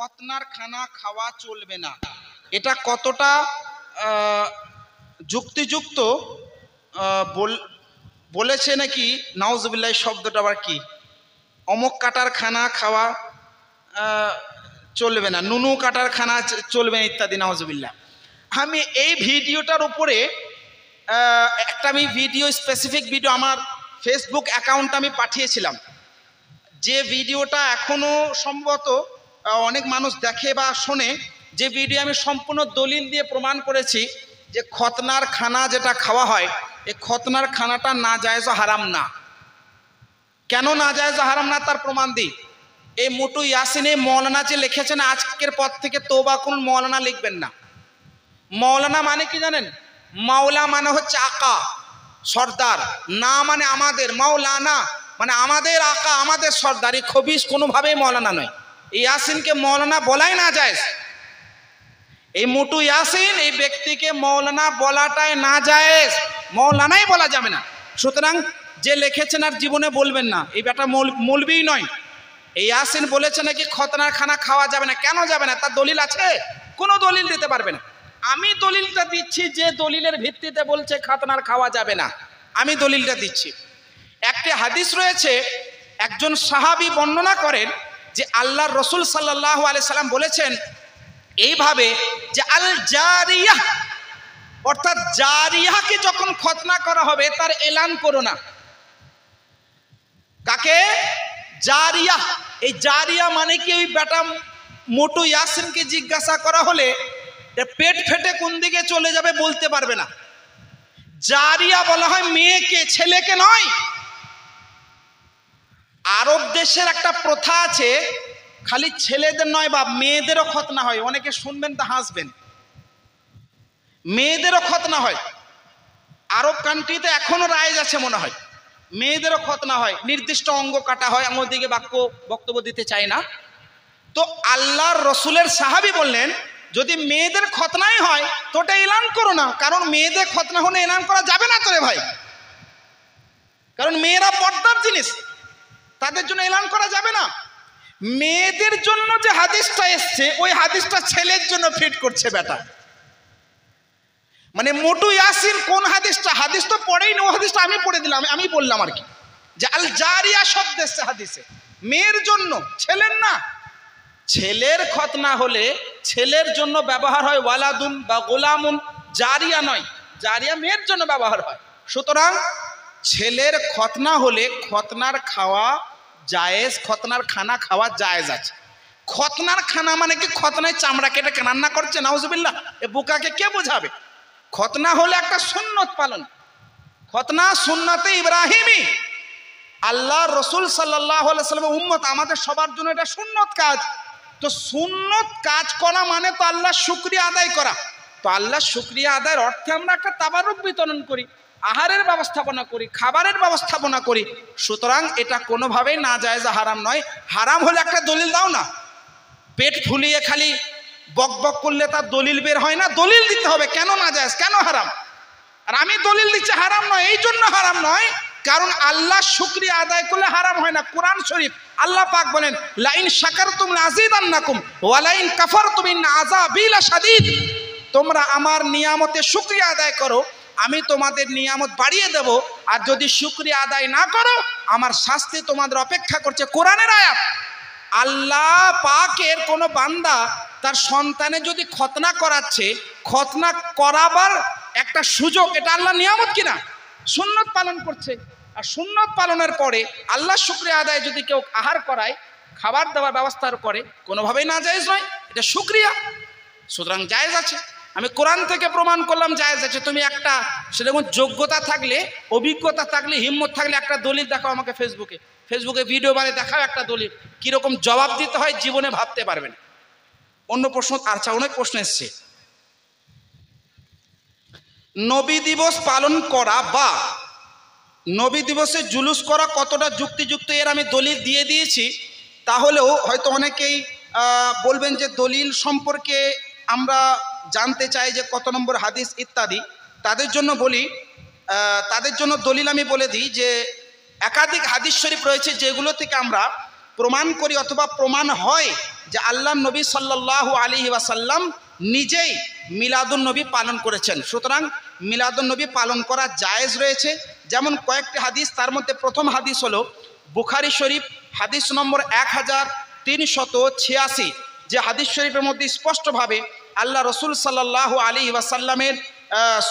খতনার খানা খাওয়া চলবে না, এটা কতটা যুক্তিযুক্ত বলেছে নাকি নাউজুবিল্লাহ শব্দটা আবার কি, অমক কাটার খানা খাওয়া চলবে না, নুনু কাটার খানা চলবে না ইত্যাদি নাউজুবিল্লাহ। আমি এই ভিডিওটার উপরে একটা ভিডিও স্পেসিফিক ভিডিও আমার ফেসবুক অ্যাকাউন্টে আমি পাঠিয়েছিলাম, যে ভিডিওটা এখনও সম্ভবত অনেক মানুষ দেখে বা শোনে, যে ভিডিও আমি সম্পূর্ণ দলিল দিয়ে প্রমাণ করেছি যে খতনার খানা যেটা খাওয়া হয় এই খতনার খানাটা নাজায়েজ ও হারাম না। কেন নাজায়েজ ও হারাম না তার প্রমাণ দিই। এই মোটু ইয়াসিনে মৌলানা যে লিখেছেন আজকের পর থেকে তওবা কোন মৌলানা লিখবেন না। মৌলানা মানে কি জানেন? মাওলা মানে হচ্ছে আকা সর্দার, না মানে আমাদের, মাওলানা মানে আমাদের আকা আমাদের সর্দার। এই খবিস কোনোভাবেই মৌলানা নয়, এই ইয়াসিনকে মৌলানা বলাই না যায়। এই মোটু ইয়াসিন এই ব্যক্তিকে মৌলানা বলাটাই না যায়, মৌলানাই বলা যাবে না। সুতরাং যে লিখেছেন আর জীবনে বলবেন না, এই ব্যাটা মৌলবীই নয়। এই ইয়াসিন বলেছে নাকি খতনার খানা খাওয়া যাবে না, কেন যাবে না তার দলিল আছে? কোনো দলিল দিতে পারবে না। আমি দলিলটা দিচ্ছি, যে দলিলের ভিত্তিতে বলছে খতনার খাওয়া যাবে না, আমি দলিলটা দিচ্ছি। একটি হাদিস রয়েছে, একজন সাহাবী বর্ণনা করেন যে আল্লাহর রসুল সাল্লাল্লাহু আলাইহি সাল্লাম বলেছেন এইভাবে যে আল জারিয়া, অর্থাৎ জারিয়াকে যখন খতনা করা হবে তার এলান করো না। কাকে? জারিয়া। এই জারিয়া মানে কি? ওই বেটা মোটু ইয়াসিনকে জিজ্ঞাসা করা হলে পেট ফেটে কোন দিকে চলে যাবে বলতে পারবে না। জারিয়া বলা হয় মেয়েকে, ছেলেকে নয়। আরব দেশের একটা প্রথা আছে, খালি ছেলেদের নয় বা মেয়েদেরও খতনা হয়। অনেকে শুনবেন তা হাসবেন, মেয়েদেরও খতনা হয়। আরব কান্ট্রিতে এখনো রাইজ আছে মনে হয়, মেয়েদেরও খতনা হয়, নির্দিষ্ট অঙ্গ কাটা হয়। আমার দিকে বক্তব্য দিতে চাই না। তো আল্লাহর রসুলের সাহাবী বললেন যদি মেয়েদের খতনাই হয় তো ওটা এলান করো না, কারণ মেয়েদের খতনা হলে এলান করা যাবে না তোরে ভাই, কারণ মেয়েরা পর্দার জিনিস, তাদের জন্য এলান করা যাবে না। মেয়েদের জন্য যে হাদিসটা এসছে ওই হাদিসটা ছেলের জন্য ফিট করছে বেটা। মানে মোটু ইয়াসিন কোন হাদিসটা, হাদিস তো পড়েই না, ও হাদিসটা আমি পড়ে দিলাম, আমি বললাম আর কি, যে আল জারিয়া শব্দ এসছে হাদিসে মেয়ের জন্য, ছেলের না। ছেলের খতনা হলে ছেলের জন্য ব্যবহার হয় ওয়ালাদুন বা গোলামুন, জারিয়া নয়। জারিয়া মেয়ের জন্য ব্যবহার হয়। সুতরাং ছেলের খতনা হলে খতনার খাওয়া জায়েজ, খতনার খানা খাওয়া জায়েজ আছে। খতনার খানা মানে কি খতনায় চামড়া কেটে রান্না করছে? নাউজুবিল্লাহ, এ বোকাকে কে বোঝাবে? খতনা হলে একটা সুন্নত পালন, খতনা সুন্নতে ইব্রাহিমী, আল্লাহ রসুল সাল্লাল্লাহু আলাইহি ওয়াসাল্লামের উম্মত, আমাদের সবার জন্য এটা সুন্নত কাজ। তো সুন্নত কাজ করা মানে তো আল্লাহর শুকরিয়া আদায় করা। তো আল্লাহর শুকরিয়া আদায়ের অর্থে আমরা একটা তাবারুক বিতরণ করি, আহারের ব্যবস্থাপনা করি, খাবারের ব্যবস্থাপনা করি। সুতরাং এটা কোনোভাবেই না জায়েজ, হারাম নয়। হারাম হলে একটা দলিল দাও না। পেট ফুলিয়ে খালি বক বক করলে তার দলিল বের হয় না, দলিল দিতে হবে কেন না জায়েজ, কেন হারাম। আর আমি দলিল দিচ্ছি হারাম নয়, এই জন্য হারাম নয় কারণ আল্লাহ শুকরিয়া আদায় করলে হারাম হয় না। কোরআন শরীফ আল্লাহ পাক বলেন লাইন শাকারতুম লাযিদান্নাকুম ওয়া লাইন কাফারতুম ইন আযাবি লাশাদীদ। তোমরা আমার নিয়ামতে শুকরিয়া আদায় করো, আমি তোমাদের নিয়ামত বাড়িয়ে দেব, আর যদি শুকরিয়া আদায় না করো আমার শাস্তি তোমাদের অপেক্ষা করছে। কোরআনের আয়াত। আল্লাহ পাকের কোনো বান্দা তার সন্তানে যদি খতনা করাচ্ছে, খতনা করাবার একটা সুযোগ, এটা আল্লাহ নিয়ামত কিনা? সুন্নত পালন করছে। আর সুন্নত পালনের পরে আল্লাহ শুকরিয়া আদায় যদি কেউ আহার করায়, খাবার দেওয়ার ব্যবস্থা করে, কোনোভাবেই না জায়েজ নয়, এটা শুকরিয়া। সুতরাং জায়েজ আছে। আমি কোরআন থেকে প্রমাণ করলাম জায়েজ আছে। তুমি একটা সেরকম যোগ্যতা থাকলে, অভিজ্ঞতা থাকলে, হিম্মত থাকলে একটা দলিল দেখাও আমাকে ফেসবুকে ভিডিও বানিয়ে দেখাও একটা দলিল, কিরকম জবাব দিতে হয় জীবনে ভাবতে পারবেন। অন্য প্রশ্ন, আচ্ছা অনেক প্রশ্ন এসছে। নবী দিবস পালন করা বা নবী দিবসে জুলুস করা কতটা যুক্তিযুক্ত এর আমি দলিল দিয়ে দিয়েছি। তাহলেও হয়তো অনেকেই বলবেন যে দলিল সম্পর্কে আমরা জানতে চাই যে কত নম্বর হাদিস ইত্যাদি। তাদের জন্য বলি, তাদের জন্য দলিল আমি বলে দিই যে একাধিক হাদিস শরীফ রয়েছে যেগুলো থেকে আমরা প্রমাণ করি অথবা প্রমাণ হয় যে আল্লাহ নবী সাল্লাল্লাহু আলাইহি ওয়াসাল্লাম নিজেই মিলাদুন নবী পালন করেছেন। সুতরাং মিলাদুন নবী পালন করা জায়েজ রয়েছে। যেমন কয়েকটি হাদিস, তার মধ্যে প্রথম হাদিস হলো বুখারী শরীফ হাদিস নম্বর 1386, যে হাদিস শরীফের মধ্যে স্পষ্টভাবে আল্লাহ রসুল সাল্লাল্লাহু আলাইহি ওয়াসাল্লামের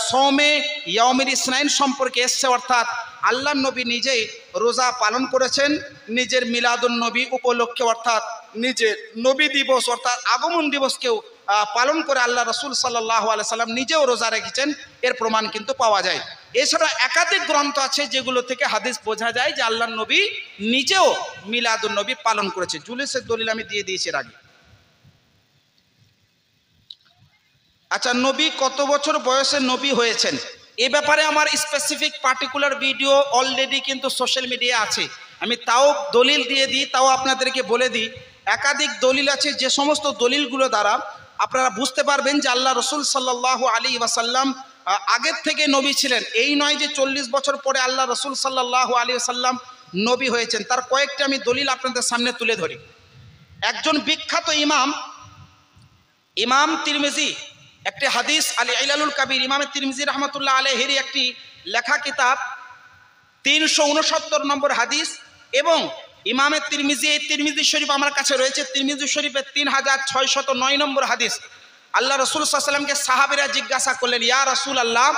সৌমে ইয়াউমিল ইসনাইন সম্পর্কে এসছে, অর্থাৎ আল্লাহ নবী নিজেই রোজা পালন করেছেন নিজের মিলাদুন নবী উপলক্ষে, অর্থাৎ নিজের নবী দিবস অর্থাৎ আগমন দিবসকেও পালন করে আল্লাহ রসুল সাল্লাল্লাহু আলাইহি সাল্লাম নিজেও রোজা রেখেছেন, এর প্রমাণ কিন্তু পাওয়া যায়। এছাড়া একাধিক গ্রন্থ আছে যেগুলো থেকে হাদিস বোঝা যায় যে আল্লাহ নবী নিজেও মিলাদুন নবী পালন করেছে। জুলুসের দলিল আমি দিয়ে দিয়েছি এর আগে। আচ্ছা, নবী কত বছর বয়সে নবী হয়েছেন এ ব্যাপারে আমার স্পেসিফিক পার্টিকুলার ভিডিও অলরেডি কিন্তু সোশ্যাল মিডিয়ায় আছে, আমি তাও দলিল দিয়ে দিই, তাও আপনাদেরকে বলে দিই। একাধিক দলিল আছে, যে সমস্ত দলিলগুলো দ্বারা আপনারা বুঝতে পারবেন যে আল্লাহ রসুল সাল্লাল্লাহু আলাইহি ওয়াসাল্লাম আগের থেকে নবী ছিলেন। এই নয় যে 40 বছর পরে আল্লাহ রসুল সাল্লাল্লাহু আলাইহি ওয়াসাল্লাম নবী হয়েছেন। তার কয়েকটি আমি দলিল আপনাদের সামনে তুলে ধরি। একজন বিখ্যাত ইমাম তিরমিজি একটি হাদিস আল ইলালুল কাবির, ইমাম তিরমিজি রহমতুল্লাহ আলাইহির একটি লেখা কিতাব, 369 নম্বর হাদিস, এবং ইমামের তিরমিজি, এই তিরমিজি শরীফ আমার কাছে রয়েছে, তিরমিজি শরীফের 3609 নম্বর হাদিস। আল্লাহ রসুল সাল্লাল্লাহু আলাইহি ওয়াসাল্লামকে সাহাবীরা জিজ্ঞাসা করলেন, ইয়া রাসূলুল্লাহ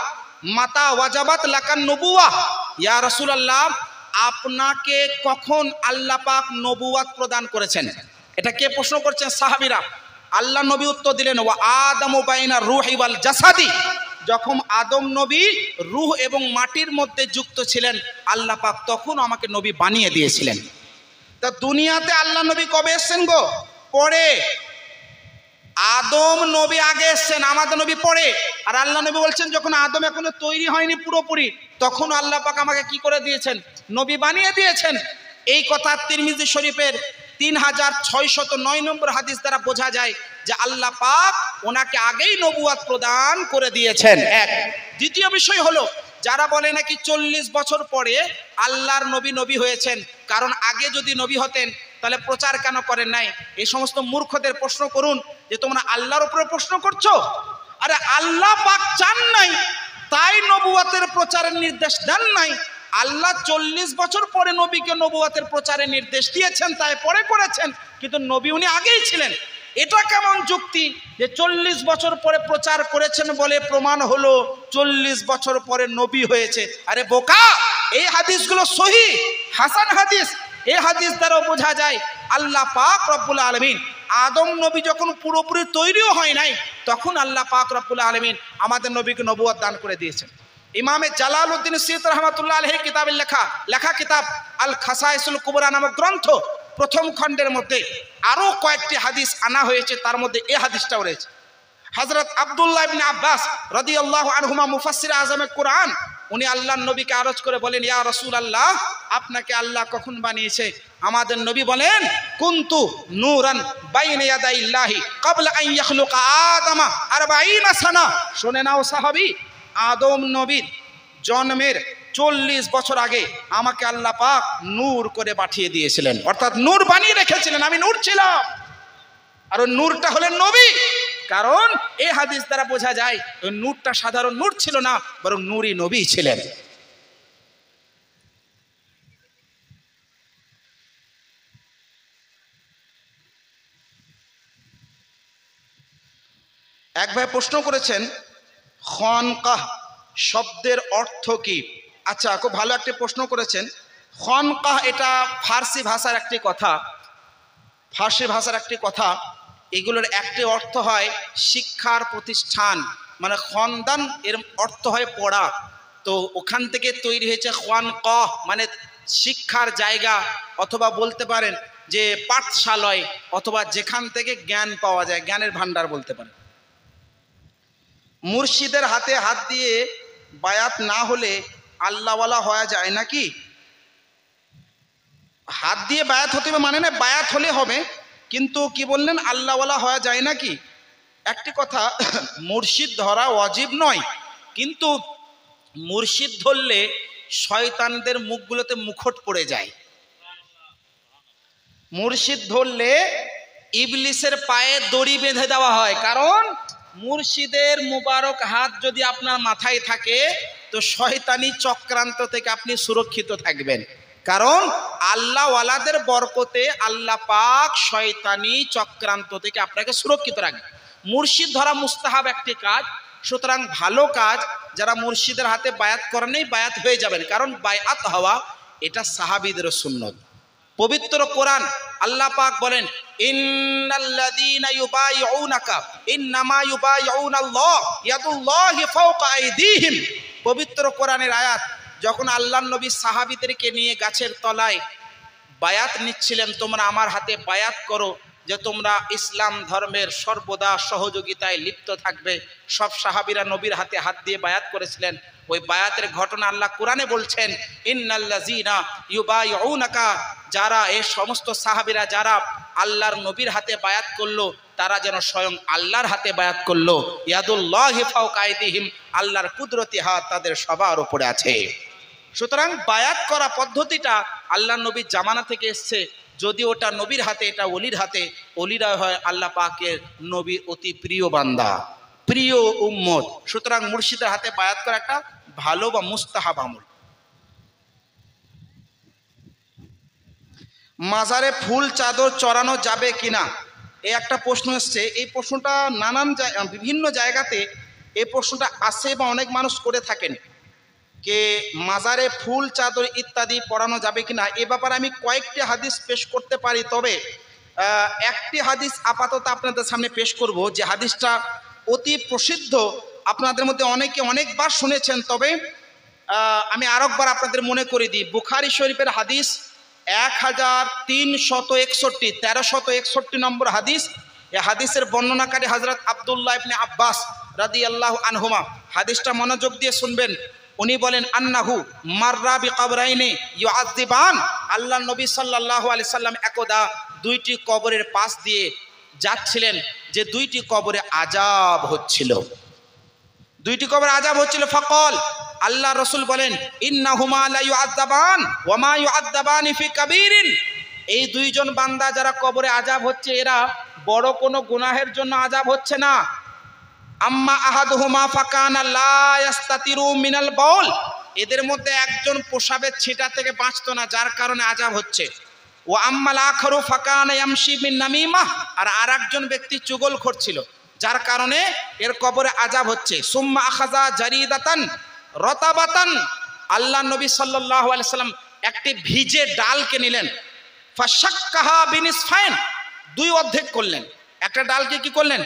মাতা ওয়াজাবাত লাকান নবুওয়া, ইয়া রাসূলুল্লাহ আপনাকে কখন আল্লাহ পাক নবুয়াত প্রদান করেছেন? এটা কে প্রশ্ন করছেন? সাহাবীরা। আল্লাহ নবী উত্তর দিলেন, ওয়া আদামু বাইনা রূহি ওয়াল জাসাদি, যখন আদম নবী রূহ এবং মাটির মধ্যে যুক্ত ছিলেন আল্লাহ পাক তখন আমাকে নবী বানিয়ে দিয়েছিলেন। তা দুনিয়াতে আল্লাহ নবী কবে এসেছেন গো? পরে। আদম নবী আগে এসেছেন, আমাদের নবী পরে। আর আল্লাহ নবী বলছেন যখন আদম এখনো তৈরি হয়নি পুরোপুরি, তখন আল্লাহ পাক আমাকে কি করে দিয়েছেন? নবী বানিয়ে দিয়েছেন। এই কথা তিরমিজি শরীফের 3609 নম্বর হাদিস দ্বারা বোঝা যায় যে আল্লাহ পাক ওনাকে আগেই নবুয়াত প্রদান করে দিয়েছেন। এক। দ্বিতীয় বিষয় হলো, যারা বলে নাকি 40 বছর পরে আল্লাহর নবী হয়েছেন, কারণ আগে যদি নবী হতেন তাহলে প্রচার কেন করেন নাই? এই সমস্ত মূর্খদের প্রশ্ন করুন যে তোমরা আল্লাহর উপরে প্রশ্ন করছো। আরে আল্লাহ পাক চান নাই তাই নবুয়াতের প্রচারের নির্দেশ দেন নাই। আল্লাহ 40 বছর পরে নবীকে নবুয়াতের প্রচারের নির্দেশ দিয়েছেন, তাই পরে করেছেন, কিন্তু নবী উনি আগেই ছিলেন। এটা কেমন যুক্তি যে 40 বছর পরে প্রচার করেছেন বলে প্রমাণ হলো 40 বছর পরে নবী হয়েছে? আরে বোকা, এই হাদিসগুলো সহিহ হাসান হাদিস। এই হাদিস দ্বারাও বোঝা যায় আল্লাহ পাক রব্বুল আলামিন আদম নবী যখন পুরোপুরি তৈরিও হয় নাই তখন আল্লাহ পাক রব্বুল আলামিন আমাদের নবীকে নবুয়ত দান করে দিয়েছেন। ইমামে জালালউদ্দিন সিয়ুতি রহমাতুল্লাহ আলাইহির কিতাবের লেখা কিতাব আল খাসাইসুল কুবরা নামক গ্রন্থ প্রথম খণ্ডের মধ্যে আরো কয়েকটি হাদিস আনা হয়েছে, তার মধ্যে এই হাদিসটাও রয়েছে। হযরত আব্দুল্লাহ ইবনে আব্বাস রাদিয়াল্লাহু আনহুমা মুফাসসির আযমে কুরআন, উনি আল্লাহর নবীকে আরজ করে বলেন, ইয়া রাসূলুল্লাহ আপনাকে আল্লাহ কখন বানিয়েছে? আমাদের নবী বলেন, কুনতু নূরান বাইনা ইয়াদাইল্লাহি ক্বাবলা আন ইয়াখলুকা আদামা 40 সানা। শুনে নাও সাহাবী, আদম নবীর জন্মের 40 বছর আগে আমাকে আল্লাহ পাক নূর করে পাঠিয়ে দিয়েছিলেন, অর্থাৎ নূর বানিয়ে রেখেছিলেন। আমি নূর ছিলাম, আর ওই নূরটা হলেন নবী। কারণ এই হাদিস দ্বারা বোঝা যায় ওই নূরটা সাধারণ নূর ছিল না, বরং নূরই নবী ছিলেন। এক ভাই প্রশ্ন করেছেন, খানকাহ শব্দের অর্থ কি? আচ্ছা, খুব ভালো একটি প্রশ্ন করেছেন। খানকাহ এটা ফার্সি ভাষার একটি কথা। এগুলোর একটি অর্থ হয় শিক্ষার প্রতিষ্ঠান, মানে খনদান এর অর্থ হয় পড়া। তো ওখান থেকে তৈরি হয়েছে খানকাহ, মানে শিক্ষার জায়গা, অথবা বলতে পারেন যে পাঠশালায়, অথবা যেখান থেকে জ্ঞান পাওয়া যায়, জ্ঞানের ভান্ডার বলতে পারেন। মুর্শিদের হাতে হাত দিয়ে বায়াত না হলে আল্লাহওয়ালা হওয়া যায় নাকি? হাত দিয়ে বায়াত হতে হবে মানে না, বায়াত হলে হবে, কিন্তু কি বললেন আল্লাহওয়ালা হওয়া যায় নাকি? একটি কথা, মুর্শিদ ধরা ওয়াজিব নয়, কিন্তু মুর্শিদ ধরলে শয়তানদের মুখগুলোতে মুখট পড়ে যায়। মুর্শিদ ধরলে ইবলিসের পায়ে দড়ি বেঁধে দেওয়া হয়, কারণ মুর্শিদের মুবারক হাত যদি আপনার মাথায় থাকে তো শয়তানি চক্রান্ত থেকে আপনি সুরক্ষিত থাকবেন, কারণ আল্লাহ ওয়ালাদের বরকতে আল্লাহ পাক শয়তানি চক্রান্ত থেকে আপনাকে সুরক্ষিত রাখবে। মুর্শিদ ধরা মুস্তাহাব একটি কাজ, সুতরাং ভালো কাজ। যারা মুর্শিদের হাতে বায়াত করেননি বায়াত হয়ে যাবেন, কারণ বায়াত হওয়া এটা সাহাবীদের সুন্নত। পবিত্র কোরআন আল্লাহ পাক বলেন, ইন্নাল্লাযীনা ইউবাইউনাকা ইন্নামা ইউবাইউনাল্লাহ ইয়াদুল্লাহি ফাওকা আইদিহিম। পবিত্র কোরআনের আয়াত। যখন আল্লাহর নবী সাহাবীদেরকে নিয়ে গাছের তলায় বায়াত নিচ্ছিলেন, তোমরা আমার হাতে বায়াত করো যে তোমরা ইসলাম ধর্মের সর্বদা সহযোগিতায় লিপ্ত থাকবে। সব সাহাবীরা নবীর হাতে হাত দিয়ে বায়াত করেছিলেন। ওই বায়াতের ঘটনা আল্লাহ কোরআনে বলছেন, ইন্নাল্লাযীনা ইউবাইউনাকা, যারা এই সমস্ত সাহাবীরা যারা আল্লাহর নবীর হাতে বায়াত করলো তারা যেন স্বয়ং আল্লাহর হাতে বায়াত করলো। ইয়াদুল্লাহি ফাওকা আইদিহিম, আল্লাহর কুদরতি হাত তাদের সবার উপরে আছে। সুতরাং বায়াত করা পদ্ধতিটা আল্লাহ নবীর জামানা থেকে এসছে। যদি ওটা নবীর হাতে, এটা ওলির হাতে, ওলিরা হয় আল্লাহ পাকের নবীর অতি প্রিয় বান্দা, প্রিয় উম্মত। সুতরাং মুর্শিদের হাতে বায়াত করা একটা ভালো বা মুস্তাহাব আমল। মাজারে ফুল চাদর চড়ানো যাবে কিনা, এই একটা প্রশ্ন এসছে। এই প্রশ্নটা বিভিন্ন জায়গাতে এই প্রশ্নটা আসে বা অনেক মানুষ করে থাকেন, কে মাজারে ফুল চাদর ইত্যাদি পরানো যাবে কিনা। এ ব্যাপারে আমি কয়েকটি হাদিস পেশ করতে পারি, তবে একটি হাদিস আপাতত আপনাদের সামনে পেশ করব, যে হাদিসটা অতি প্রসিদ্ধ, আপনাদের মধ্যে অনেকে অনেকবার শুনেছেন, তবে আমি আরেকবার আপনাদের মনে করে দিই। বুখারী শরীফের হাদিস 1361, 1361 নম্বর হাদিস। এই হাদিসের বর্ণনাকারী হযরত আব্দুল্লাহ ইবনে আব্বাস রাদিয়াল্লাহু আনহুমা। হাদিসটা মনোযোগ দিয়ে শুনবেন। উনি বলেন, আন্নাহু মাররা বিকবরাইনি ইউআযিবান, আল্লাহর নবী সাল্লাল্লাহু আলাইহি সাল্লাম একদা দুইটি কবরের পাশ দিয়ে যাচ্ছিলেন, যে দুইটি কবরে আযাব হচ্ছিল, দুইটি কবরে আযাব হচ্ছিল। ফাকাল, আল্লাহ রাসূল বলেন, ইন্নাহুমা লা ইউআযযাবান ওয়া মা ইউআযযাবানি ফি কাবীরিন, এই দুইজন বান্দা যারা কবরে আযাব হচ্ছে এরা বড় কোনো গুনাহের জন্য আযাব হচ্ছে না। আম্মা আহাদুহুমা ফাকানা লা ইস্তাতিরু মিনাল বাউল, এদের মধ্যে একজন প্রসাবের ছিটা থেকে বাঁচতো না, যার কারণে আযাব হচ্ছে। ও আম্মাল আখারু ফাকানা ইয়ামশি বিন নামিমা, আর আরেকজন ব্যক্তি চুগলখোর ছিল, যার কারণে এর কবরে আযাব হচ্ছে। সুম্মা আখাযা জারিদাতান রতাবাতান, আল্লাহ নবী সাল্লাল্লাহু আলাইহি সাল্লাম একটি ভিজে ডালকে নিলেন, ফাশাক্কাহা বিনিসফাইন, দুই অর্ধেক করলেন। একটা ডালকে কি করলেন?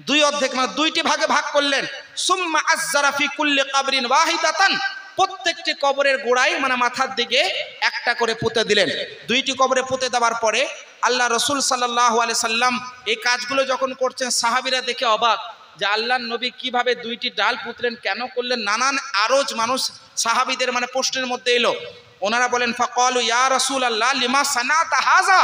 দুই অর্ধেক, মানে দুইটি ভাগে ভাগ করলেন। সুম্মা আযযারা ফি কুল্লি কবরিন ওয়াহিদাতান, প্রত্যেকটি কবরের গোড়ায় মানে মাথার দিকে একটা করে পুঁতে দিলেন। দুইটি কবরে পুঁতে দেওয়ার পরে আল্লাহ রাসূল সাল্লাল্লাহু আলাইহি সাল্লাম এই কাজগুলো যখন করছেন, সাহাবীরা দেখে অবাক যে আল্লাহর নবী কিভাবে দুইটি ডাল পুঁতলেন, কেন করলেন। নানান আরজ মানুষ সাহাবীদের মানে প্রশ্নের মধ্যে এলো। ওনারা বলেন, ফাকালু ইয়া রাসূলুল্লাহ লিমা সানাতা হাযা,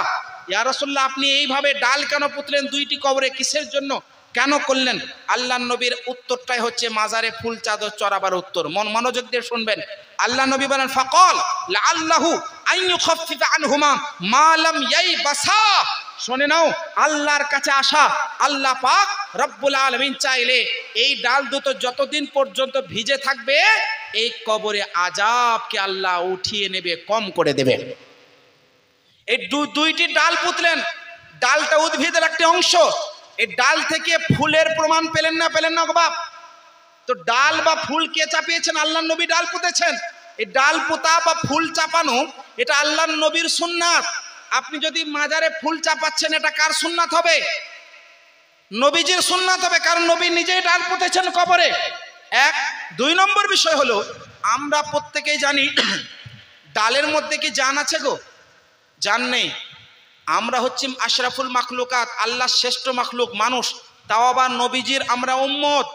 ইয়া রাসূলুল্লাহ আপনি এইভাবে ডাল কেন পুঁতলেন দুইটি কবরে, কিসের জন্য, কেন করলেন? আল্লাহ নবীর উত্তরটাই হচ্ছে মাজারে ফুল চাদর চড়াবার উত্তর। মনোযোগ দিয়ে শুনবেন। আল্লাহ নবী বলেন, ফাকাল লাআল্লাহু আন ইউখাফফিফা আনহুমা মা লাম ইয়াইবাসা, শুনে নাও, আল্লাহর কাছে আসা, আল্লাহ পাক রব্বুল আলামিন চাইলে এই ডাল দুটো যতদিন পর্যন্ত ভিজে থাকবে এই কবরে আযাবকে আল্লাহ উঠিয়ে নেবে, কম করে দেবে। এই দুইটি ডাল পুঁতলেন, ডালটা উদ্ভিদের একটি অংশ। এই ডাল থেকে ফুলের প্রমাণ পেলেন না বাপ? তো ডাল বা ফুল কে চাপিয়েছেন? আল্লাহর নবী ডাল পুঁতেছেন। এই ডাল পোতা বা ফুল চাপানো এটা আল্লাহর নবীর সুন্নাত। আপনি যদি মাজারে ফুল চাপাচ্ছেন, এটা কার সুন্নাত হবে? নবীজির সুন্নাত হবে, কারণ নবী নিজেই ডাল পুঁতেছেন কবরে। এক। দুই নম্বর বিষয় হলো, আমরা প্রত্যেকেই জানি ডালের মধ্যে কি জান আছে গো? জান নেই। আমরা হচ্ছি আশরাফুল মাখলুকাত, আল্লাহর শ্রেষ্ঠ মাখলুক মানুষ, তাও আবার নবীজির আমরা উম্মত,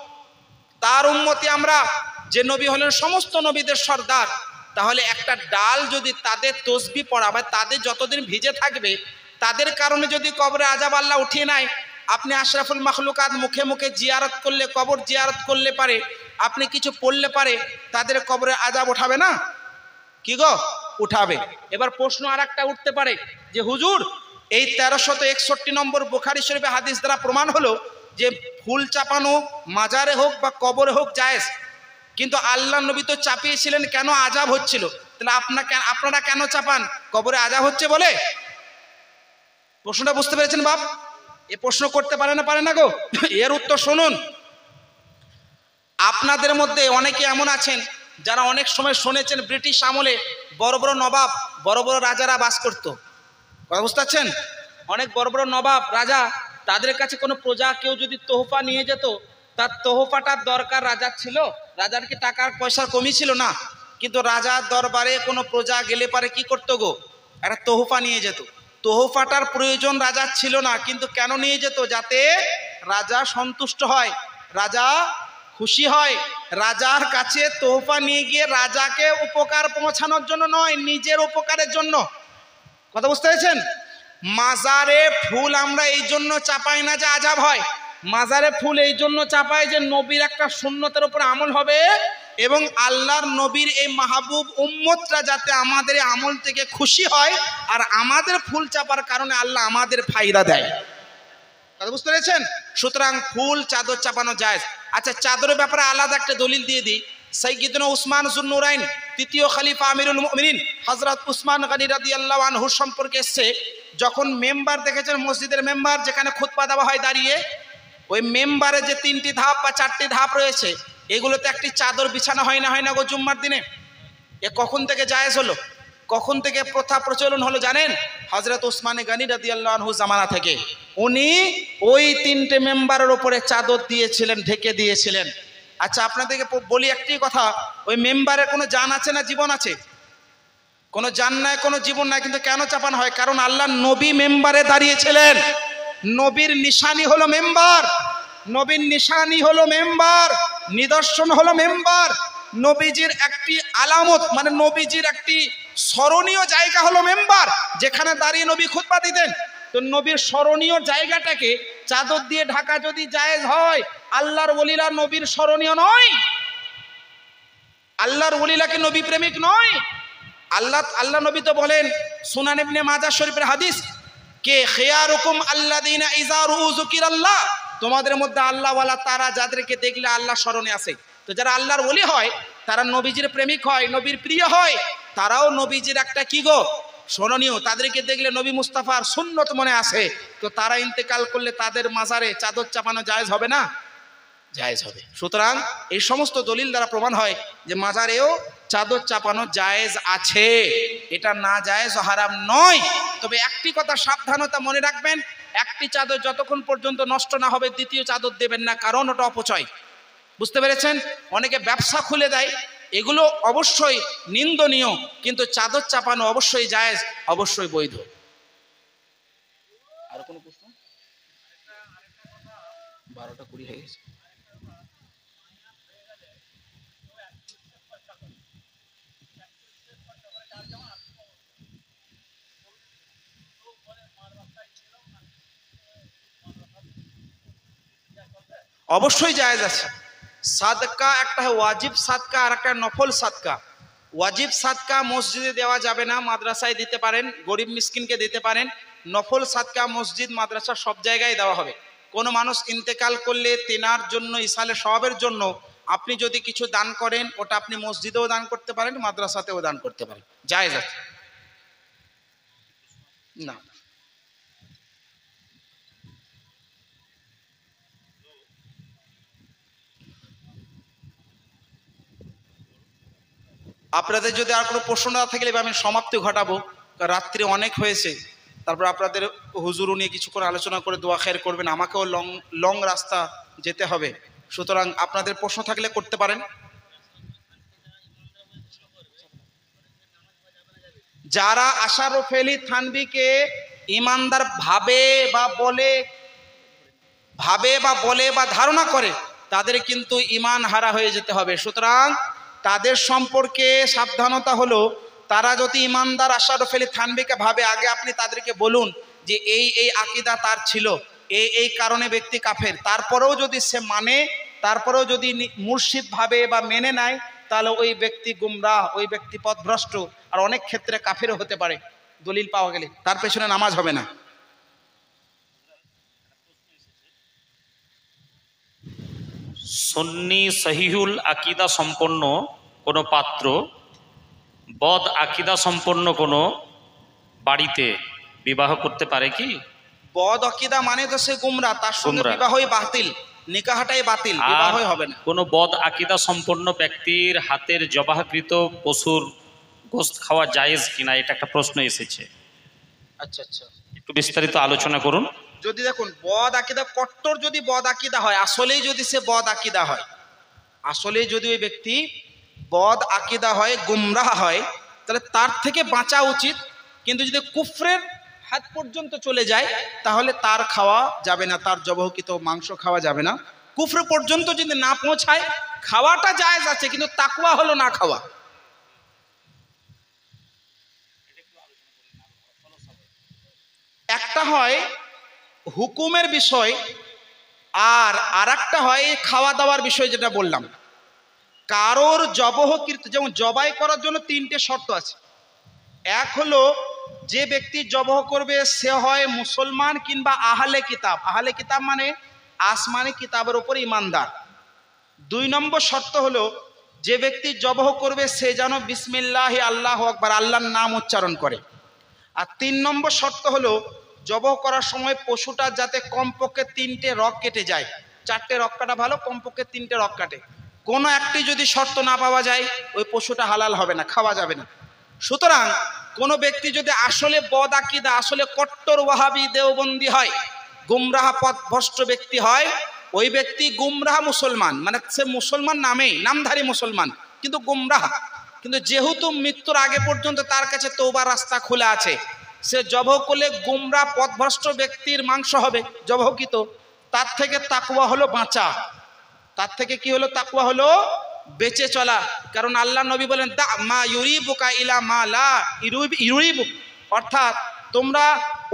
তার উম্মতি আমরা, যে নবী হলেন সমস্ত নবীদের সর্দার। তাহলে একটা ডাল যদি তাদের তসবিহ পড়া বা তাদের যতদিন ভিজে থাকবে, তাদের কারণে যদি কবরে আযাব আল্লাহ উঠিয়ে নেয়, আপনি আশরাফুল মাখলুকাত মুখে মুখে জিয়ারত করলে, কবর জিয়ারত করলে পারে, আপনি কিছু পড়লে পারে, তাদের কবরে আযাব উঠাবে না? কি গো? উঠাবে। এবার প্রশ্ন আর একটা উঠতে পারে যে হুজুর, এই 1361 নম্বর বুখারী শরীফে হাদিস দ্বারা প্রমাণ হলো যে ফুল চাপানো মাজারে হোক বা কবরে হোক জায়েজ, কিন্তু আল্লাহ নবী তো চাপিয়েছিলেন কেন? আযাব হচ্ছিল। তাহলে আপনারা কেন চাপান? কবরে আযাব হচ্ছে বলে? প্রশ্নটা বুঝতে পেরেছেন বাপ? এ প্রশ্ন করতে পারে না গো? এর উত্তর শুনুন। আপনাদের মধ্যে অনেকে এমন আছেন যারা অনেক সময় শুনেছেন ব্রিটিশ আমলে বড় বড় নবাব, বড় বড় রাজারা বাস করত। কথা বুঝতে পারছেন? অনেক বড় বড় নবাব রাজা, তাদের কাছে কোনো প্রজা কেউ যদি তোহফা নিয়ে যেত, তার তোহফাটার দরকার রাজার ছিল। রাজার কি টাকার পয়সার কমি ছিল না, কিন্তু রাজার দরবারে কোনো প্রজা গেলে পারে কি করতো গো? একটা তোহফা নিয়ে যেত। তোহফাটার প্রয়োজন রাজার ছিল না, কিন্তু কেন নিয়ে যেত? যাতে রাজা সন্তুষ্ট হয়, রাজা খুশি হয়। রাজার কাছে তোহফা নিয়ে গিয়ে রাজাকে উপকার পৌঁছানোর জন্য নয়, নিজের উপকারের জন্য। কথা বুঝতে পেরেছেন? মাজারে ফুল আমরা এই জন্য চাপাই না যে আযাব হয়, মাজারে ফুল এই জন্য চাপাই যে নবীর একটা সুন্নতের উপর আমল হবে এবং আল্লাহর নবীর এই মাহবুব উম্মতরা যাতে আমাদের আমল থেকে খুশি হয়, আর আমাদের ফুল চাপার কারণে আল্লাহ আমাদের ফায়দা দেয়। কথা বুঝতে পেরেছেন? সুতরাং ফুল চাদর চাপানো জায়েজ। আচ্ছা, চাদরের ব্যাপারে আলাদা একটা দলিল দিয়ে দিই। সাইয়্যিদুনা উসমান যুন্নুরাইন, তৃতীয় খলিফা আমিরুল মুমিনিন হযরত উসমান গনি রাদিয়াল্লাহু আনহু সম্পর্কে এসেছে, যখন মেম্বার দেখেছেন, মসজিদের মেম্বার যেখানে খুতবা দেওয়া হয় দাঁড়িয়ে, ওই মেম্বারে যে 3টি ধাপ বা 4টি ধাপ রয়েছে, এগুলোতে একটি চাদর বিছানো হয় না গো জুম্মার দিনে? এ কখন থেকে জায়েজ হলো, কখন থেকে প্রথা প্রচলন হলো জানেন? হযরত উসমান গনি রাদিয়াল্লাহু আনহু জামানা থেকে। উনি ওই 3টে মেম্বারের উপরে চাদর দিয়েছিলেন, ঢেকে দিয়েছিলেন। আচ্ছা, আপনাদেরকে বলি একটি কথা, ওই মেম্বারের কোনো জান আছে না জীবন আছে? কোনো জান নাই, কোনো জীবন নাই, কিন্তু কেন চাপানো হয়? কারণ আল্লাহর নবী মেম্বারে দাঁড়িয়েছিলেন। নবীর নিশানি হলো মেম্বার, নবীর নিশানি হলো মেম্বার, নিদর্শন হলো মেম্বার। নবীজির একটি আলামত, মানে নবীজির একটি স্মরণীয় জায়গা হলো মেম্বার, যেখানে দাঁড়িয়ে নবী খুতবা দিতেন। তো নবীর স্মরণীয় জায়গাটাকে চাদর দিয়ে ঢাকা যদি জায়েজ হয়, আল্লাহর ওলিরা নবীর স্মরণীয় নয়? আল্লাহর ওলিলাকে নবী প্রেমিক নয়? আল্লাহ নবী তো বলেন, সুনান ইবনে মাজাহ শরীফের হাদিস, কে খিয়ারুকুম আল্লাযিনা ইযা রুউ যিকিরাল্লাহ, তোমাদের মধ্যে আল্লাহওয়ালা তারা যাদেরকে দেখলে আল্লাহ স্মরণে আসে। তো যারা আল্লাহর ওলি হয়, তারা নবীজির প্রেমিক হয়, নবীর প্রিয় হয়, তারাও নবীজির একটা কি গো স্মরণীয়। তাদেরকে দেখলে নবী মুস্তাফার সুন্নত মনে আসে। তো তারা ইন্তেকাল করলে তাদের মাজারে চাদর চাপানো জায়েজ হবে না? জায়েজ হবে। সুতরাং এই সমস্ত দলিল দ্বারা প্রমাণ হয় যে মাজারেও চাদর চাপানো জায়েজ আছে, এটা না জায়েজ হারাম নয়। তবে একটি কথা সাবধানতা মনে রাখবেন, একটি চাদর যতক্ষণ পর্যন্ত নষ্ট না হবে দ্বিতীয় চাদর দেবেন না, কারণ ওটা অপচয়। বুঝতে পেরেছেন? অনেকে ব্যবসা খুলে দেয়, এগুলো অবশ্যই নিন্দনীয়, কিন্তু চাদর চাপানো অবশ্যই জায়েজ, অবশ্যই বৈধ। আর কোনো প্রশ্ন? 12:20 হয়ে গেছে। অবশ্যই জায়েজ আছে। সাদকা একটা ওয়াজিব সাদকা আর একটা নফল সাদকা। ওয়াজিব সাদকা মসজিদে দেওয়া যাবে না, মাদ্রাসায় দিতে পারেন, গরিব মিসকিনকে দিতে পারেন। নফল সাদকা মসজিদ মাদ্রাসা সব জায়গায় দেওয়া হবে। কোনো মানুষ ইন্তেকাল করলে তেনার জন্য, ইসালে সওয়াবের জন্য আপনি যদি কিছু দান করেন, ওটা আপনি মসজিদেও দান করতে পারেন, মাদ্রাসাতেও দান করতে পারেন, জায়েজ আছে। না, আপনাদের যদি আর কোনো প্রশ্ন না থাকলে আমি সমাপ্তি ঘটাবো, রাত্রি অনেক হয়েছে। তারপর আপনাদের হুজুর নিয়ে কিছুক্ষণ আলোচনা করে দোয়া খের করবেন, আমাকেও লং রাস্তা যেতে হবে। সুতরাং আপনাদের প্রশ্ন থাকলে করতে পারেন। যারা আশরাফ আলী থানভীকে ইমানদার ভাবে বা বলে বা ধারণা করে, তাদের কিন্তু ইমান হারা হয়ে যেতে হবে। সুতরাং তাদের সম্পর্কে সাবধানতা হলো, তারা যদি ইমানদার আশরাফ আলী থানভীকে ভাবে, আগে আপনি তাদেরকে বলুন যে এই আকীদা তার ছিল, এই কারণে ব্যক্তি কাফের। তারপরেও যদি সে মানে, তারপরেও যদি মুর্শিদ ভাবে বা মেনে নেয়, তাহলে ওই ব্যক্তি গুমরাহ, ওই ব্যক্তি পথভ্রষ্ট, আর অনেক ক্ষেত্রে কাফেরও হতে পারে দলিল পাওয়া গেলে। তার পেছনে নামাজ হবে না। সুন্নি সহিহুল আকিদা সম্পন্ন কোনো পাত্র বদ আকিদা সম্পন্ন কোনো বাড়িতে বিবাহ করতে পারে কি? বদ আকিদা মানে তো সে গুমরা, তার সঙ্গে গুমরা। বিবাহই বাতিল, নিকাহটাই বাতিল, বিবাহই হবে না। কোনো বদ আকিদা সম্পন্ন ব্যক্তির হাতের জবাহকৃত পশুর গোশত খাওয়া জায়েজ কিনা, এটা একটা প্রশ্ন এসেছে, আচ্ছা আচ্ছা, একটু বিস্তারিত আলোচনা করুন। যদি দেখুন বদ আকিদা, কট্টর যদি বদ আকিদা হয়, আসলেই যদি সে বদ আকিদা হয়, আসলেই যদি ওই ব্যক্তি বদ আকিদা হয়, গুমরাহ হয়, তাহলে তার থেকে বাঁচা উচিত। কিন্তু যদি কুফরের হাত পর্যন্ত চলে যায় তাহলে তার খাওয়া যাবে না, তার জবহকৃত মাংস খাওয়া যাবে না। কুফর পর্যন্ত যদি না পৌঁছায় খাওয়াটা জায়েজ আছে, কিন্তু তাকওয়া হলো না খাওয়া। একটা হয় হুকুমের বিষয়, আর আরেকটা হয় খাওয়া দাওয়ার বিষয়, যেটা বললাম। কারোর জবহকৃত, যেমন জবাই করার জন্য 3টে শর্ত আছে। এক হলো যে ব্যক্তি জবহ করবে সে হয় মুসলমান কিংবা আহলে কিতাব। আহলে কিতাব মানে আসমানি কিতাবের উপর ইমানদার। 2 নম্বর শর্ত হলো যে ব্যক্তি জবহ করবে সে যেন বিসমিল্লাহি আল্লাহু আকবার, আল্লাহর নাম উচ্চারণ করে। আর 3 নম্বর শর্ত হলো জবহ করার সময় পশুটা যাতে কমপক্ষে 3টে রগ কেটে যায়। 4টে রগ কাটা ভালো, কমপক্ষে 3টে রগ কাটে। কোনো একটি যদি শর্ত না পাওয়া যায় ওই পশুটা হালাল হবে না, খাওয়া যাবে না। সুতরাং কোনো ব্যক্তি যদি আসলে বদ আকিদা, আসলে কট্টর ওয়াহাবি দেওবন্দি হয়, গুমরাহ পথভ্রষ্ট ব্যক্তি হয়, ওই ব্যক্তি গুমরাহ মুসলমান, মানে সে মুসলমান নামেই, নামধারী মুসলমান কিন্তু গুমরাহ। কিন্তু যেহেতু মৃত্যুর আগে পর্যন্ত তার কাছে তওবার রাস্তা খোলা আছে, সে জবহ করলে গুমরাহ পথভ্রষ্ট ব্যক্তির মাংস হবে জবহকৃত। তার থেকে তাকওয়া হলো বাঁচা, তার থেকে কি হলো? তাকওয়া হলো বেঁচে চলা। কারণ আল্লাহ নবী বলেন দা মা ইউরিবুকা ইলা মা লা ইউরিবুক, অর্থাৎ তোমরা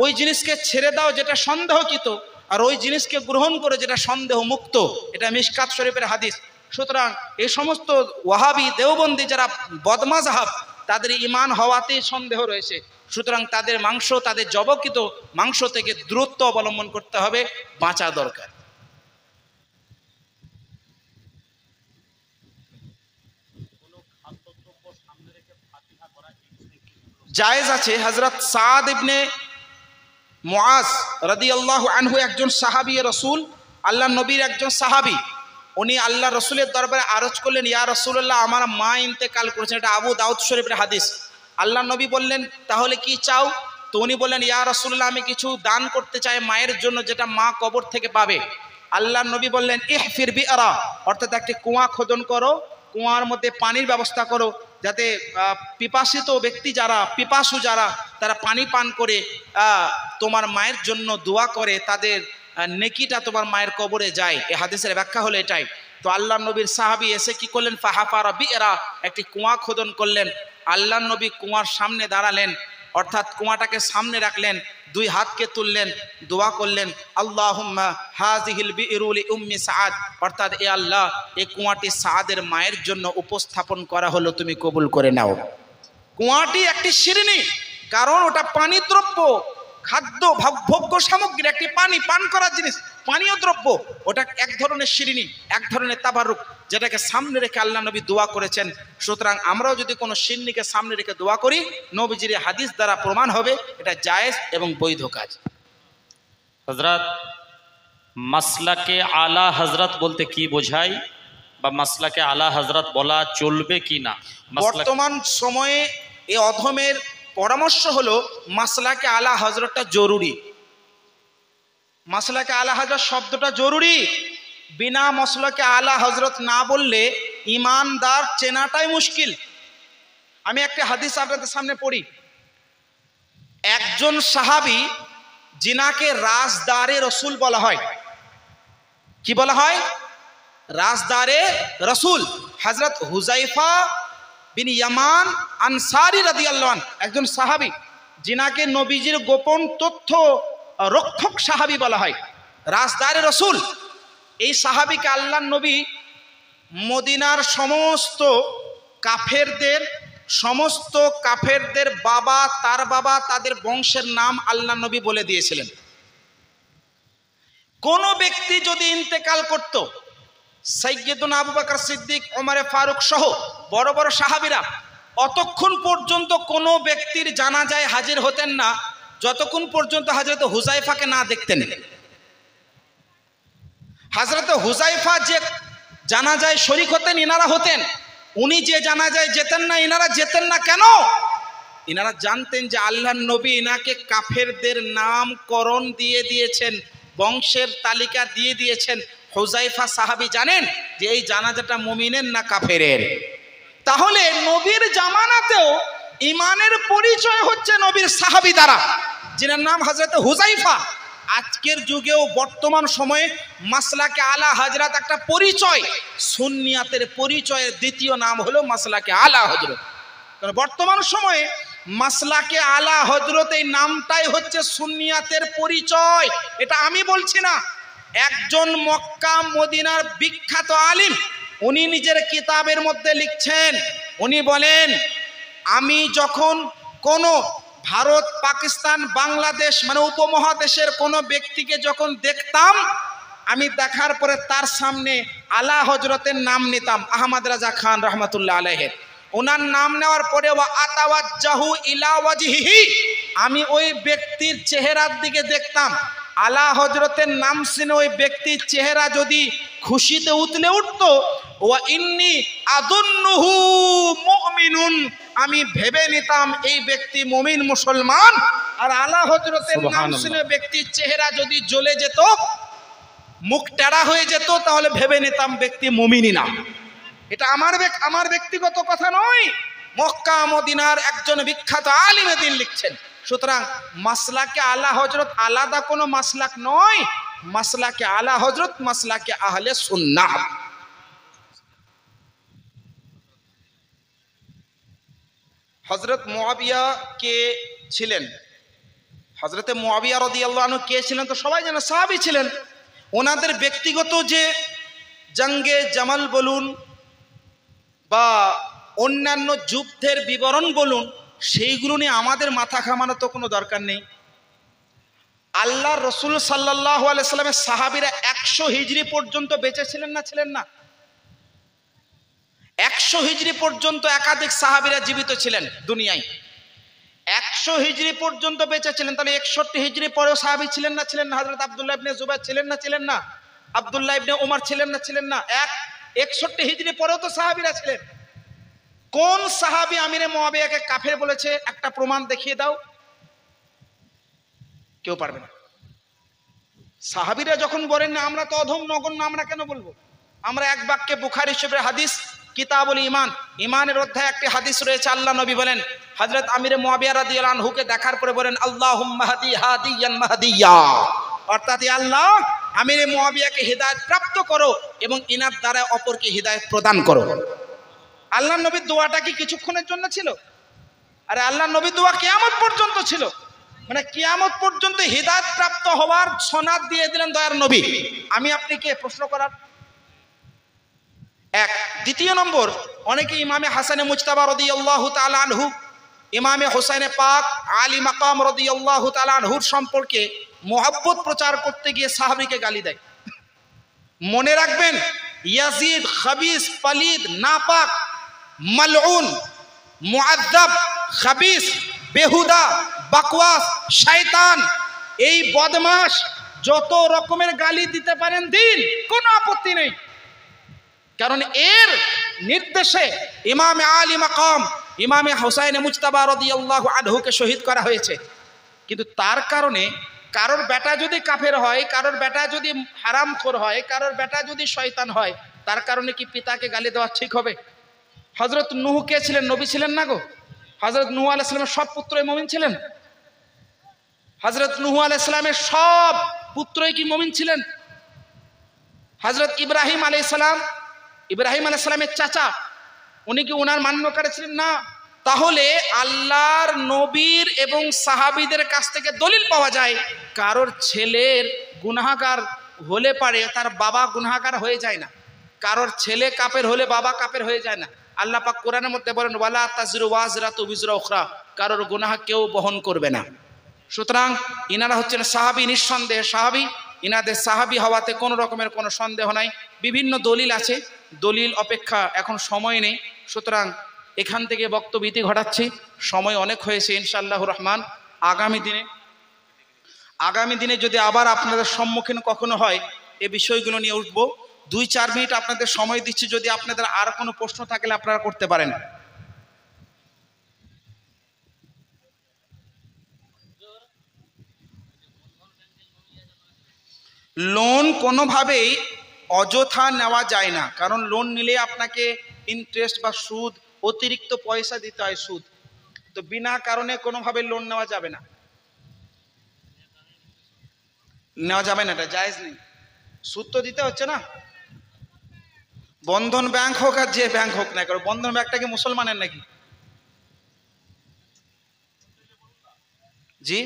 ওই জিনিসকে ছেড়ে দাও যেটা সন্দেহকৃত, আর ওই জিনিসকে গ্রহণ করে যেটা সন্দেহ মুক্ত। এটা মিশকাত শরীফের হাদিস। সুতরাং এই সমস্ত ওয়াহাবি দেওবন্দি যারা বদমাযহাব, তাদের ঈমান হওয়াতেই সন্দেহ রয়েছে। সুতরাং তাদের মাংস, তাদের জবকৃত মাংস থেকে দূরত্ব অবলম্বন করতে হবে, বাঁচা দরকার। জায়েজ আছে। হযরত সাদ ইবনে মুআজ রাদিয়াল্লাহু আনহু একজন সাহাবী রাসূল, আল্লাহ নবীর একজন সাহাবী। উনি আল্লাহ রসুলের দরবারে আরজ করলেন, ইয়া রাসূলুল্লাহ, আমার মা ইন্তেকাল করেছেন। এটা আবু দাউদ শরীফের হাদিস। আল্লাহ নবী বললেন, তাহলে কি চাও? তো উনি বললেন, ইয়া রাসূলুল্লাহ, আমি কিছু দান করতে চাই মায়ের জন্য, যেটা মা কবর থেকে পাবে। আল্লাহ নবী বললেন, ইহফির বিআরা, অর্থাৎ একটি কুয়া খোদন করো, কুয়ার মধ্যে পানির ব্যবস্থা করো, যাতে পিপাসিত ব্যক্তি যারা, পিপাসু যারা, তারা পানি পান করে তোমার মায়ের জন্য দোয়া করে, তাদের নেকিটা তোমার মায়ের কবরে যায়। এই হাদিসের ব্যাখ্যা হলো এটাই। তো আল্লাহ নবীর সাহাবী এসে কি করলেন? ফাহাফারা বিআরা, একটি কুয়া খোদন করলেন। আল্লাহ নবী কুয়ার সামনে দাঁড়ালেন, অর্থাৎ কুয়াটাকে সামনে রাখলেন, 2 হাতকে তুললেন, দোয়া করলেন, আল্লাহুম্মা হাযিহিল বি'রু লি উম্মি সাআদ, অর্থাৎ এ আল্লাহ, এই কুয়াটি সাআদের মায়ের জন্য উপস্থাপন করা হলো, তুমি কবুল করে নাও। কুয়াটি একটি শিরনি, কারণ ওটা পানি দ্রব্য, খাদ্য ভোগ্য সামগ্রী, একটি পানি পান করার জিনিস, পানীয় দ্রব্য। ওটা এক ধরনের শিরনি, এক ধরনের তাবারুক, যেটাকে সামনে রেখে আল্লাহ নবী দোয়া করেছেন। সুতরাং আমরাও যদি কোনো শিরনিকে সামনে রেখে দোয়া করি, নবীজির হাদিস দ্বারা প্রমাণ হবে এটা জায়েজ এবং বৈধ কাজ। হযরত, মাসলাকে আলা হযরত বলতে কি বোঝায়, বা মাসলাকে আলা হযরত বলা চলবে কি না? বর্তমান সময়ে এই অধমের পরামর্শ হলো মাসলাকে আলা হযরতটা জরুরি। মাসলাকে আলা হযরত শব্দটা জরুরি। বিনা মাসলাকে আলা হযরত না বললে ইমানদার চেনাটাই মুশকিল। আমি একটা হাদিস আপনাদের সামনে পড়ি। একজন সাহাবী, যিনাকে রাজদারে রসুল বলা হয়। কি বলা হয়? রাজদারে রসুল। হযরত হুযায়ফা বিন ইয়ামান আনসারী রাদিয়াল্লাহু আনহু, একজন সাহাবী, যিনাকে নবীজির গোপন তথ্য রক্ষক সাহাবী বলা হয়, রাজদারে রসুল। এই সাহাবীকে আল্লাহ নবী মদিনার সমস্ত কাফেরদের বাবা, তার বাবা, তাদের বংশের নাম আল্লাহ নবী বলে দিয়েছিলেন। কোন ব্যক্তি যদি ইন্তেকাল করত, সাইয়্যিদুনা আবু বকর সিদ্দিক, ওমর ফারুক সহ বড় বড় সাহাবীরা অতক্ষণ পর্যন্ত কোনো ব্যক্তির জানাজায় হাজির হতেন না যতক্ষণ পর্যন্ত হযরত হুযায়ফাকে না দেখতেন। হযরত হুযায়ফা যে জানাজায় শরীক হতেন ইনারা হতেন, উনি যে জানাজায় যেতেন না ইনারা যেতেন না। কেন? ইনারা জানতেন যে আল্লাহর নবী ইনাকে কাফেরদের নামকরণ দিয়ে দিয়েছেন, বংশের তালিকা দিয়ে দিয়েছেন। হুযায়ফা সাহাবী জানেন যে এই জানাজাটা মুমিনের না কাফেরের। তাহলে নবীর জামানাতেও ইমানের পরিচয় হচ্ছে নবীর সাহাবী দ্বারা, যিনার নাম হযরত হুযায়ফা। আজকের যুগেও বর্তমান সময়ে মাসলাকে আলা হযরত একটা পরিচয়, সুন্নিয়াতের পরিচয়ের দ্বিতীয় নাম হলো মাসলাকে আলা হযরত। কারণ বর্তমান সময়ে মাসলাকে আলা হযরত এই নামটাই হচ্ছে সুন্নিয়াতের পরিচয়। এটা আমি বলছি না, একজন মক্কা মদিনার বিখ্যাত আলিম উনি নিজের কিতাবের মধ্যে লিখছেন, উনি বলেন আমি যখন কোনো ভারত, পাকিস্তান, বাংলাদেশ মানে উপমহাদেশের কোনো ব্যক্তিকে যখন দেখতাম, আমি দেখার পরে তার সামনে আলা হযরতের নাম নিতাম। আহমদ রাজা খান রহমাতুল্লাহ আলাইহি, ওনার নাম নেওয়ার পরে ওয়া আতাওয়াজ্জাহু ইলা ওয়াজহিহি, আমি ওই ব্যক্তির চেহারার দিকে দেখতাম। আলা হযরতের নাম শুনে ওই ব্যক্তির চেহারা যদি খুশিতে উতলে উঠতো, ওয়া ইন্নী আযুন্নুহু মুমিনুন, আমি ভেবে নিতাম এই ব্যক্তি মুমিন মুসলমান। আর আলা হযরতের নাম শুনে ব্যক্তির চেহারা যদি জ্বলে যেত, মুখ টেরা হয়ে যেত, তাহলে ভেবে নিতাম ব্যক্তি মুমিনই না। এটা আমার ব্যক্তিগত কথা নয়, মক্কা মদিনার একজন বিখ্যাত আলিমে দ্বীন লিখছেন। সুতরাং মাসলাকে আলা হযরত আলাদা কোনো মাসলাক নয়, মাসলাকে আলা হযরত মাসলাকে আহলে সুন্নাহ। হযরত মুআবিয়া কে ছিলেন? হযরতে মুআবিয়া রাদিয়াল্লাহু আনহু কে ছিলেন? তো সবাই জানে, সাহাবী ছিলেন। ওনাদের ব্যক্তিগত যে জঙ্গে জামাল বলুন বা অন্যান্য যুদ্ধের বিবরণ বলুন, সেইগুলো নিয়ে আমাদের মাথা ঘামানো তো কোনো দরকার নেই। আল্লাহ রসুল সাল্লাল্লাহু আলাইহি সাল্লামের সাহাবীরা 100 হিজরি পর্যন্ত বেঁচে ছিলেন না? ছিলেন না? 100 হিজরি পর্যন্ত একাধিক সাহাবীরা জীবিত ছিলেন দুনিয়ায়। 100 হিজরি পর্যন্ত বেঁচে ছিলেন, তাহলে 61 হিজরি পরেও সাহাবী ছিলেন না? ছিলেন না? হযরত আব্দুল্লাহ ইবনে জুবাইর ছিলেন না? ছিলেন না? আব্দুল্লাহ ইবনে উমর ছিলেন না? ছিলেন না? 61 হিজরি পরেও তো সাহাবীরা ছিলেন। কোন সাহাবী আমিরে মুআবিয়াকে কাফের বলেছে? একটা প্রমাণ দেখিয়ে দাও। কেউ পারবে না। সাহাবীরা যখন বলেন না আমরা তো অধম নগণ্য, আমরা কেন বলবো? আমরা এক বাক্যে বুখারী শরীফের হাদিস কিতাবুল ঈমান, ঈমানের অধ্যায়ে একটি হাদিস রয়েছে। আল্লাহ নবী বলেন, হযরত আমিরে মুআবিয়া রাদিয়াল্লাহু আনহুকে দেখার পরে বলেন আল্লাহুম্মা হাদি হাদিয়ান মাহদিয়া, অর্থাৎ হে আল্লাহ আমিরে মুআবিয়াকে হিদায়াত প্রাপ্ত করো এবং ইনার দ্বারা অপরকে হিদায়াত প্রদান করো। আল্লাহ নবীর দোয়াটা কি কিছুক্ষণের জন্য ছিল? আরে আল্লাহ নবীর দোয়া কিয়ামত পর্যন্ত ছিল, মানে কিয়ামত পর্যন্ত হিদায়াত প্রাপ্ত হওয়ার সনদ দিয়ে দিলেন দয়ার নবী। আমি আপনি কে প্রশ্ন করার? এক। দ্বিতীয় নম্বর, অনেকে ইমামে হাসানে মুজতাবা রাদিয়াল্লাহু তাআলা আনহু, ইমামে হোসাইনে পাক আলী মাকাম রাদিয়াল্লাহু তাআলা আনহুর সম্পর্কে মোহাব্বত প্রচার করতে গিয়ে সাহাবীকে গালি দেয়। মনে রাখবেন, ইয়াজিদ খাবিস, পালিদ, নাপাক, মালউন, মুআদ্দাব, খাবিস, বেহুদা, বাকওয়াস, শয়তান, এই বদমাশ যত রকমের গালি দিতে পারেন দিন, কোনো আপত্তি নেই। কারণ এর নির্দেশে ইমামে আলী মাকাম ইমামে হোসাইনে মুজতাবা রাদিয়াল্লাহু আনহুকে শহীদ করা হয়েছে। কিন্তু তার কারণে কারোর বেটা যদি কাফের হয়, কারোর বেটা যদি হারামখোর হয়, কারোর বেটা যদি শয়তান হয়, তার কারণে কি পিতাকে গালি দেওয়া ঠিক হবে? হযরত নূহ কে ছিলেন? নবী ছিলেন না গো? হযরত নূহ আলাইহিস সালামের সব পুত্রই মুমিন ছিলেন? হযরত নূহ আলাইহিস সালামের সব পুত্রই কি মুমিন ছিলেন? হযরত ইব্রাহিম আলাইহিস সালাম, ইব্রাহিম আলাইহিস সালামের চাচা, উনি কি ওনার মান্যকারী ছিলেন? না। তাহলে আল্লাহর নবীর এবং সাহাবীদের কাছ থেকে দলিল পাওয়া যায়, কারোর ছেলের গুনাহগার হলে পারে তার বাবা গুনাহগার হয়ে যায় না, কারোর ছেলে কাফের হলে বাবা কাফের হয়ে যায় না। আল্লাহ পাক কোরআনের মধ্যে বলেন ওয়ালা তাজরু ওয়াজরাতু বিজরা উখরা, কারোর গুনাহ কেউ বহন করবে না। সুতরাং ইনারা হচ্ছেন সাহাবী, নিঃসন্দেহে সাহাবী। ইনাদের সাহাবী হওয়াতে কোনো রকমের কোনো সন্দেহ নাই। বিভিন্ন দলিল আছে, দলিল অপেক্ষা এখন সময় নেই, সুতরাং এখান থেকে বক্তব্য ইতি ঘটাচ্ছি। সময় অনেক হয়েছে। ইনশাআল্লাহুর রহমান আগামী দিনে যদি আবার আপনাদের সম্মুখীন কখনো হয় এই বিষয়গুলো নিয়ে উঠবো। 2-4 মিনিট আপনাদের সময় দিচ্ছি, যদি আপনাদের আর কোনো প্রশ্ন থাকলে আপনারা করতে পারেন। লোন কোনোভাবেই অযথা নেওয়া যায় না, কারণ লোন নিলে আপনাকে ইন্টারেস্ট বা সুদ, অতিরিক্ত পয়সা দিতে হয়, সুদ। তো বিনা কারণে কোনোভাবে লোন নেওয়া যাবে না, এটা জায়েজ নেই। সুদ তো দিতে হচ্ছে না, বন্ধন ব্যাংক হোক আর যে ব্যাংক হোক না, কারণ বন্ধন ব্যাংকটা কি মুসলমানের নাকি? জি,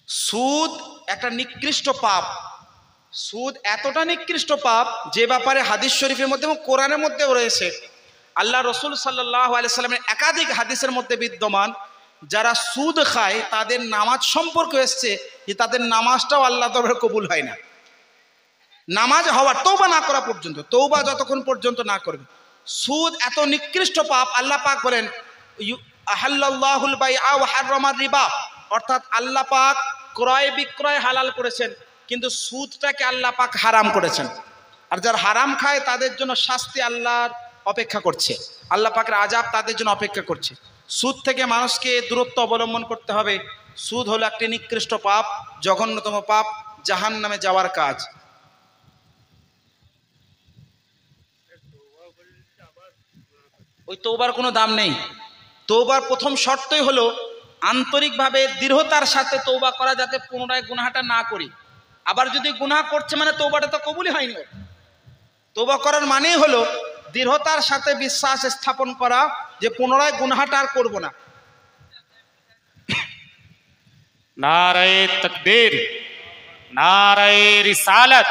সুদ একটা নিকৃষ্ট পাপ। সুদ এতটা নিকৃষ্ট পাপ যে ব্যাপারে হাদিস শরীফের মধ্যে এবং কোরআনের মধ্যেও রয়েছে। আল্লাহ রসুল সাল্লাল্লাহু আলাইহি সাল্লামের একাধিক হাদিসের মধ্যে বিদ্যমান, যারা সুদ খায় তাদের নামাজ সম্পর্কে এসছে যে তাদের নামাজটাও আল্লাহ দরবারে কবুল হয় না। নামাজ হওয়ার, তওবা না করা পর্যন্ত, তওবা যতক্ষণ পর্যন্ত না করবে। সুদ এত নিকৃষ্ট পাপ, আল্লাহ পাক বলেন আহাল্লাল্লাহুল বাইআ ওয়া হাররামার রিবা, অর্থাৎ আল্লাহ পাক ক্রয় বিক্রয় হালাল করেছেন, কিন্তু সুদটাকে আল্লাহ পাক হারাম করেছেন। আর যারা হারাম খায় তাদের জন্য শাস্তি আল্লাহর অপেক্ষা করছে, আল্লাহ পাকের আযাব তাদের জন্য অপেক্ষা করছে। সুদ থেকে মানুষকে দূরত্ব অবলম্বন করতে হবে। সুদ হলো একটি নিকৃষ্ট পাপ, জঘন্যতম পাপ, জাহান্নামে যাওয়ার কাজ। ওই তওবার কোনো দাম নেই। তওবার প্রথম শর্তই হলো আন্তরিকভাবে দৃঢ়তার সাথে তওবা করা, যাতে পুনরায় গুনাহটা না করি। আবার যদি গুনাহ করছে মানে তওবাটা তো কবুলই হয়নি। তওবা করার মানেই হলো দৃঢ়তার সাথে বিশ্বাস স্থাপন করা যে পুনরায় গুনাহটা আর করব না। নারায়ে তাকবীর, নারায়ে রিসালাত।